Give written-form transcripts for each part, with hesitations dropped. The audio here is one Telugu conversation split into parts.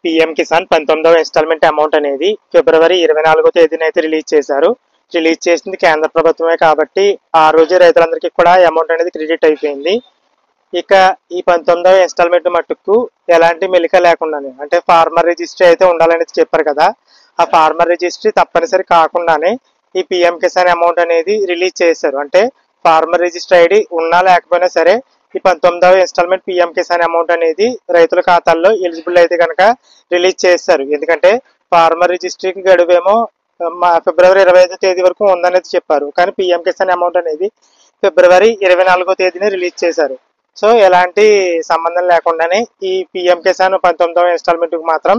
పీఎం కిసాన్ 19వ ఇన్స్టాల్మెంట్ అమౌంట్ అనేది ఫిబ్రవరి 24వ తేదీన అయితే రిలీజ్ చేశారు. రిలీజ్ చేసింది కేంద్ర ప్రభుత్వమే కాబట్టి ఆ రోజే రైతులందరికీ కూడా అమౌంట్ అనేది క్రెడిట్ అయిపోయింది. ఇక ఈ 19వ ఇన్స్టాల్మెంట్ మట్టుకు ఎలాంటి మెలిక లేకుండానే, అంటే ఫార్మర్ రిజిస్ట్రీ అయితే ఉండాలనేది చెప్పారు కదా, ఆ ఫార్మర్ రిజిస్ట్రీ తప్పనిసరి కాకుండానే ఈ పీఎం కిసాన్ అమౌంట్ అనేది రిలీజ్ చేశారు. అంటే ఫార్మర్ రిజిస్ట్రీ ఐడి ఉన్నా లేకపోయినా సరే ఈ 19వ ఇన్స్టాల్మెంట్ పీఎం కిసాన్ అమౌంట్ అనేది రైతుల ఖాతాల్లో ఎలిజిబుల్ అయితే కనుక రిలీజ్ చేస్తారు. ఎందుకంటే ఫార్మర్ రిజిస్ట్రీకి గడువేమో ఫిబ్రవరి 25వ తేదీ వరకు ఉందనేది చెప్పారు. కానీ పీఎం కిసాన్ అమౌంట్ అనేది ఫిబ్రవరి 24వ తేదీనే రిలీజ్ చేశారు. సో ఎలాంటి సంబంధం లేకుండానే ఈ పీఎం కిసాన్ 19వ ఇన్స్టాల్మెంట్కి మాత్రం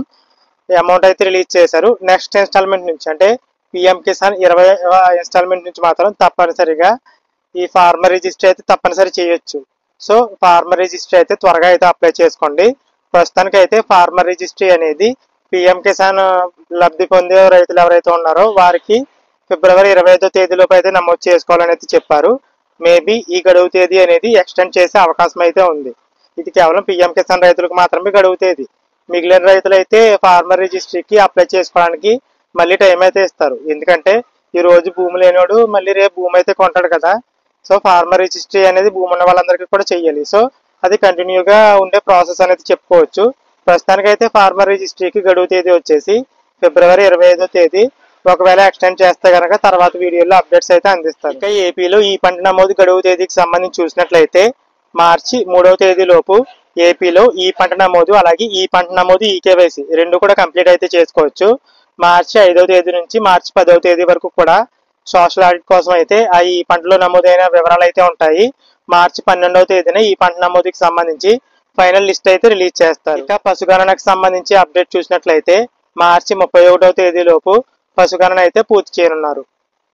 అమౌంట్ అయితే రిలీజ్ చేశారు. నెక్స్ట్ ఇన్స్టాల్మెంట్ నుంచి అంటే పీఎం కిసాన్ 20వ ఇన్స్టాల్మెంట్ నుంచి మాత్రం తప్పనిసరిగా ఈ ఫార్మర్ రిజిస్ట్రీ అయితే తప్పనిసరి చేయొచ్చు. సో ఫార్మర్ రిజిస్ట్రీ అయితే త్వరగా అయితే అప్లై చేసుకోండి. ప్రస్తుతానికి అయితే ఫార్మర్ రిజిస్ట్రీ అనేది పీఎం కిసాన్ లబ్ధి పొందే రైతులు ఎవరైతే ఉన్నారో వారికి ఫిబ్రవరి 25వ తేదీలోపు అయితే నమోదు చేసుకోవాలని అయితే చెప్పారు. మేబీ ఈ గడువు తేదీ అనేది ఎక్స్టెండ్ చేసే అవకాశం అయితే ఉంది. ఇది కేవలం పీఎం కిసాన్ రైతులకు మాత్రమే గడువు తేదీ. మిగిలిన రైతులు అయితే ఫార్మర్ రిజిస్ట్రీకి అప్లై చేసుకోవడానికి మళ్ళీ టైం అయితే ఇస్తారు. ఎందుకంటే ఈ రోజు భూమి లేనివాడు మళ్ళీ రేపు భూమి అయితే కొంటాడు కదా. సో ఫార్మర్ రిజిస్ట్రీ అనేది భూమి ఉన్న వాళ్ళందరికీ కూడా చెయ్యాలి. సో అది కంటిన్యూగా ఉండే ప్రాసెస్ అనేది చెప్పుకోవచ్చు. ప్రస్తుతానికైతే ఫార్మర్ రిజిస్ట్రీకి గడువు తేదీ వచ్చేసి ఫిబ్రవరి 25వ తేదీ. ఒకవేళ ఎక్స్టెండ్ చేస్తే కనుక తర్వాత వీడియోలో అప్డేట్స్ అయితే అందిస్తారు. ఇంకా ఏపీలో ఈ పంట నమోదు గడువు తేదీకి సంబంధించి చూసినట్లయితే మార్చి 3వ తేదీలోపు ఏపీలో ఈ పంట నమోదు అలాగే ఈ పంట నమోదు ఈకేవైసీ రెండు కూడా కంప్లీట్ అయితే చేసుకోవచ్చు. మార్చి 5వ తేదీ నుంచి మార్చి 10వ తేదీ వరకు కూడా సోషల్ ఆడిట్ కోసం అయితే ఈ పంటలో నమోదైన వివరాలు అయితే ఉంటాయి. మార్చి 12వ తేదీన ఈ పంట నమోదుకి సంబంధించి ఫైనల్ లిస్ట్ అయితే రిలీజ్ చేస్తారు. ఇక పశుగణనకు సంబంధించి అప్డేట్ చూసినట్లయితే మార్చి 31వ తేదీలోపు పశుగణన అయితే పూర్తి చేయనున్నారు.